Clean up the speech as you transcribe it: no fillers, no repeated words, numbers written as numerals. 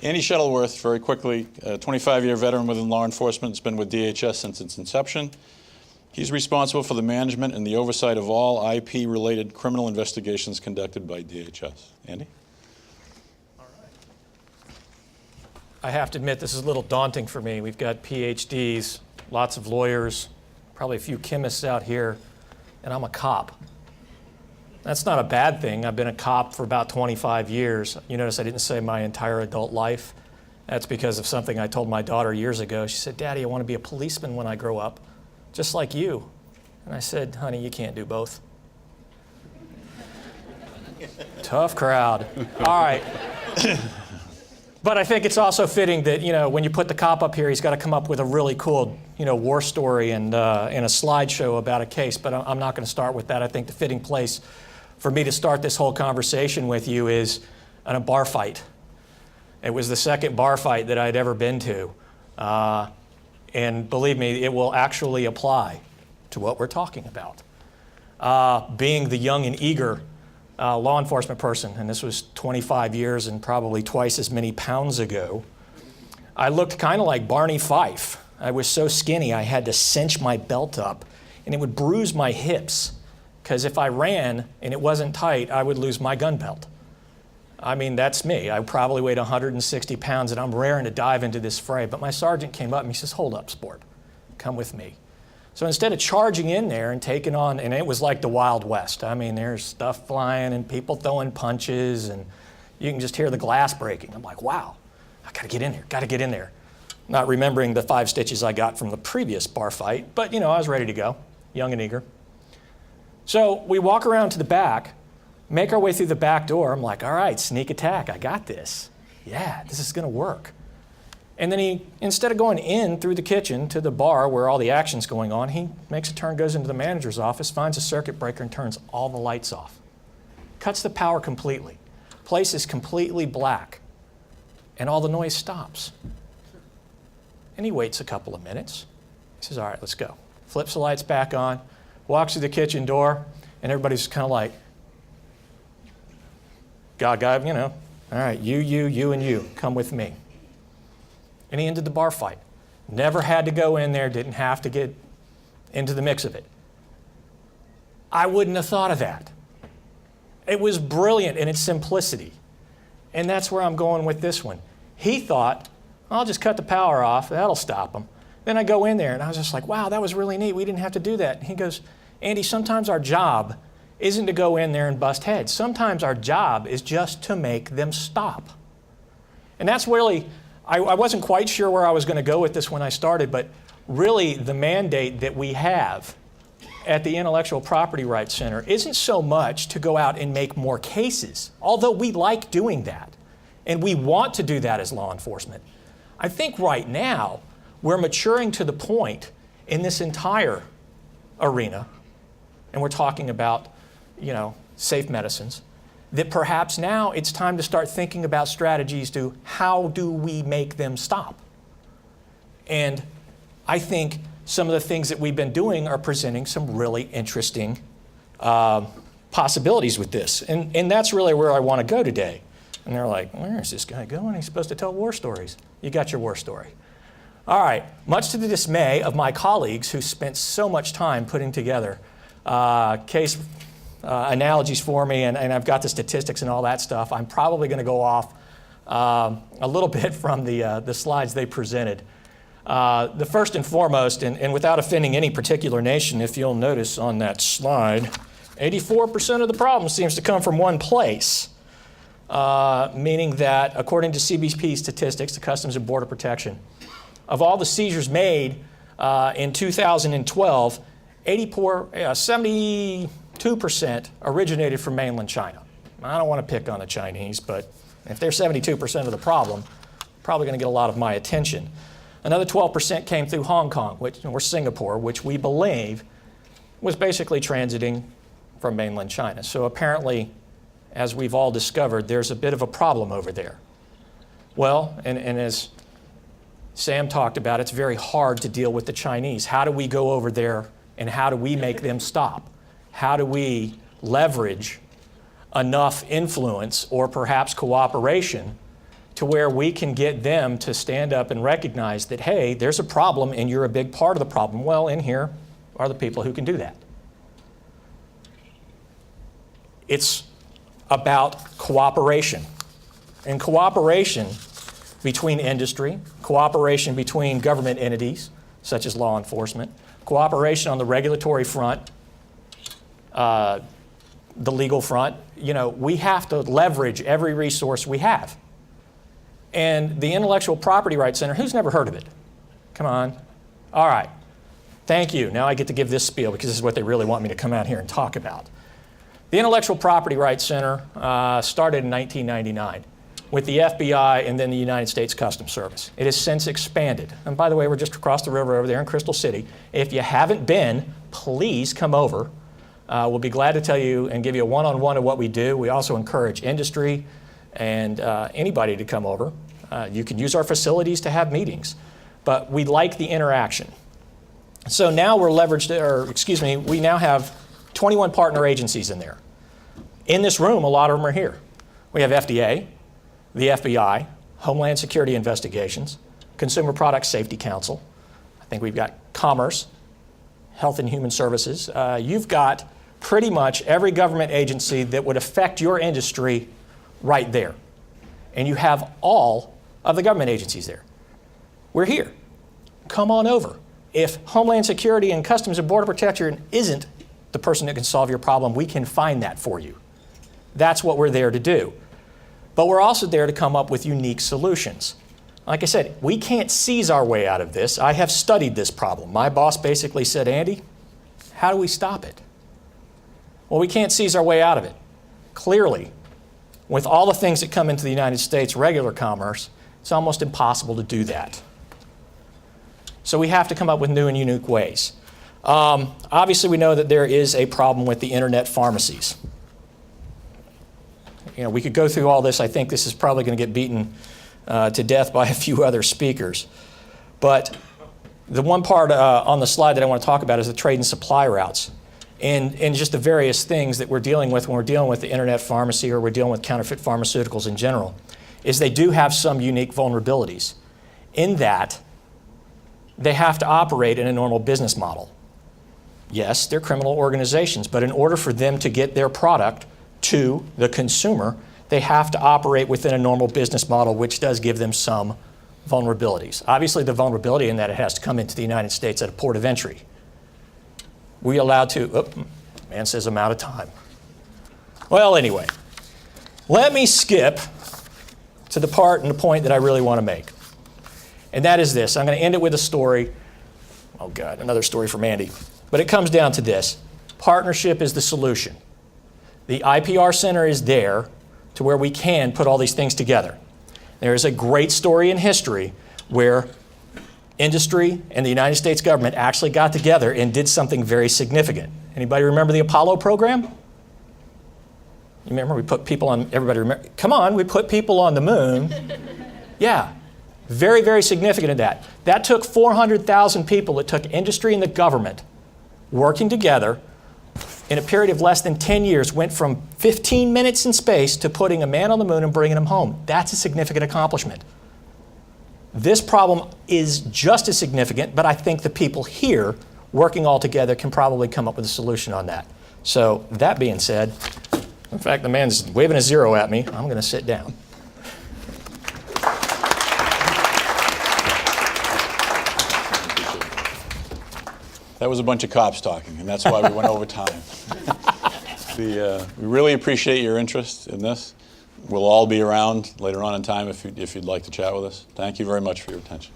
Andy Shuttleworth, very quickly, a 25-year veteran within law enforcement, has been with DHS since its inception. He's responsible for the management and the oversight of all IP-related criminal investigations conducted by DHS. Andy? All right. I have to admit, this is a little daunting for me. We've got PhDs, lots of lawyers, probably a few chemists out here, and I'm a cop. That's not a bad thing. I've been a cop for about 25 years. You notice I didn't say my entire adult life. That's because of something I told my daughter years ago. She said, "Daddy, I want to be a policeman when I grow up, just like you." And I said, "Honey, you can't do both." Tough crowd. All right. But I think it's also fitting that, when you put the cop up here, he's got to come up with a really cool, war story and a slideshow about a case. But I'm not going to start with that. I think the fitting place for me to start this whole conversation with you is in a bar fight. It was the second bar fight that I'd ever been to. And believe me, it will actually apply to what we're talking about. Being the young and eager law enforcement person, and this was 25 years and probably twice as many pounds ago, I looked kind of like Barney Fife. I was so skinny I had to cinch my belt up, and it would bruise my hips, because if I ran and it wasn't tight, I would lose my gun belt. I mean, that's me. I probably weighed 160 pounds, and I'm raring to dive into this fray. But my sergeant came up and he says, "Hold up, sport. Come with me." So instead of charging in there and taking on, and it was like the Wild West. I mean, there's stuff flying and people throwing punches, and you can just hear the glass breaking. I'm like, wow, I gotta get in there, Not remembering the 5 stitches I got from the previous bar fight, but I was ready to go, young and eager. So we walk around to the back, make our way through the back door. I'm like, all right, sneak attack, I got this. Yeah, this is gonna work. And then he, instead of going in through the kitchen to the bar where all the action's going on, he makes a turn, goes into the manager's office, finds a circuit breaker and turns all the lights off. Cuts the power completely. Place is completely black. And all the noise stops. And he waits a couple of minutes. He says, all right, let's go. Flips the lights back on, walks through the kitchen door, and everybody's kind of like, God, all right, you, and you, come with me. And he ended the bar fight. Never had to go in there, didn't have to get into the mix of it. I wouldn't have thought of that. It was brilliant in its simplicity. And that's where I'm going with this one. He thought, I'll just cut the power off, that'll stop him. Then I go in there and I was just like, wow, that was really neat, we didn't have to do that. And he goes, Andy, sometimes our job isn't to go in there and bust heads. Sometimes our job is just to make them stop. And that's really, I wasn't quite sure where I was going to go with this when I started, but really the mandate that we have at the Intellectual Property Rights Center isn't so much to go out and make more cases, although we like doing that, and we want to do that as law enforcement. I think right now we're maturing to the point in this entire arena, and we're talking about, safe medicines, that perhaps now it's time to start thinking about strategies to how do we make them stop. And I think some of the things that we've been doing are presenting some really interesting possibilities with this. And that's really where I want to go today. And they're like, where is this guy going? He's supposed to tell war stories. You got your war story. All right, much to the dismay of my colleagues who spent so much time putting together case analogies for me, and I've got the statistics and all that stuff, I'm probably going to go off a little bit from the slides they presented. The first and foremost, and without offending any particular nation, if you'll notice on that slide, 84% of the problem seems to come from one place, meaning that according to CBP statistics, the Customs and Border Protection, of all the seizures made in 2012, 72% originated from mainland China. I don't want to pick on the Chinese, but if they're 72% of the problem, probably going to get a lot of my attention. Another 12% came through Hong Kong, or Singapore, which we believe was basically transiting from mainland China. So apparently, as we've all discovered, there's a bit of a problem over there. Well, and as Sam talked about, it's very hard to deal with the Chinese. How do we go over there and how do we make them stop? How do we leverage enough influence or perhaps cooperation to where we can get them to stand up and recognize that, hey, there's a problem and you're a big part of the problem. Well, in here are the people who can do that. It's about cooperation. And cooperation between industry, cooperation between government entities, such as law enforcement, cooperation on the regulatory front, the legal front. You know, we have to leverage every resource we have. And the Intellectual Property Rights Center, who's never heard of it? Come on. All right. Thank you. Now I get to give this spiel because this is what they really want me to come out here and talk about. The Intellectual Property Rights Center started in 1999 with the FBI and then the United States Customs Service. It has since expanded. And by the way, we're just across the river over there in Crystal City. If you haven't been, please come over. We'll be glad to tell you and give you a one-on-one of what we do. We also encourage industry and anybody to come over. You can use our facilities to have meetings, but we like the interaction. So now we're leveraged, or excuse me, we now have 21 partner agencies in there. In this room, a lot of them are here. We have FDA, the FBI, Homeland Security Investigations, Consumer Product Safety Council. I think we've got Commerce, Health and Human Services. You've got pretty much every government agency that would affect your industry right there. And you have all of the government agencies there. We're here. Come on over. If Homeland Security and Customs and Border Protection isn't the person that can solve your problem, we can find that for you. That's what we're there to do. But we're also there to come up with unique solutions. Like I said, we can't seize our way out of this. I have studied this problem. My boss basically said, Andy, how do we stop it? Well, we can't seize our way out of it. Clearly, with all the things that come into the United States, regular commerce, it's almost impossible to do that. So we have to come up with new and unique ways. Obviously, we know that there is a problem with the internet pharmacies. You know, we could go through all this. I think this is probably going to get beaten to death by a few other speakers. But the one part on the slide that I want to talk about is the trade and supply routes. And just the various things that we're dealing with when we're dealing with the internet pharmacy or we're dealing with counterfeit pharmaceuticals in general, is they do have some unique vulnerabilities in that they have to operate in a normal business model. Yes, they're criminal organizations, but in order for them to get their product to the consumer, they have to operate within a normal business model, which does give them some vulnerabilities. Obviously, the vulnerability in that it has to come into the United States at a port of entry. We allowed to, man says I'm out of time. Well, anyway, let me skip to the part and the point that I really want to make. And that is this. I'm going to end it with a story. Oh, God, another story from Andy. But it comes down to this. Partnership is the solution. The IPR Center is there to where we can put all these things together. There is a great story in history where industry and the United States government actually got together and did something very significant. Anybody remember the Apollo program? You remember we put people on, everybody remember, come on, we put people on the moon. Yeah, very, very significant in that. That took 400,000 people. It took industry and the government working together in a period of less than 10 years, went from 15 minutes in space to putting a man on the moon and bringing him home. That's a significant accomplishment. This problem is just as significant, but I think the people here working all together can probably come up with a solution on that. So that being said, in fact, the man's waving a zero at me. I'm going to sit down. That was a bunch of cops talking, and that's why we went over time. We really appreciate your interest in this. We'll all be around later on in time if you'd like to chat with us. Thank you very much for your attention.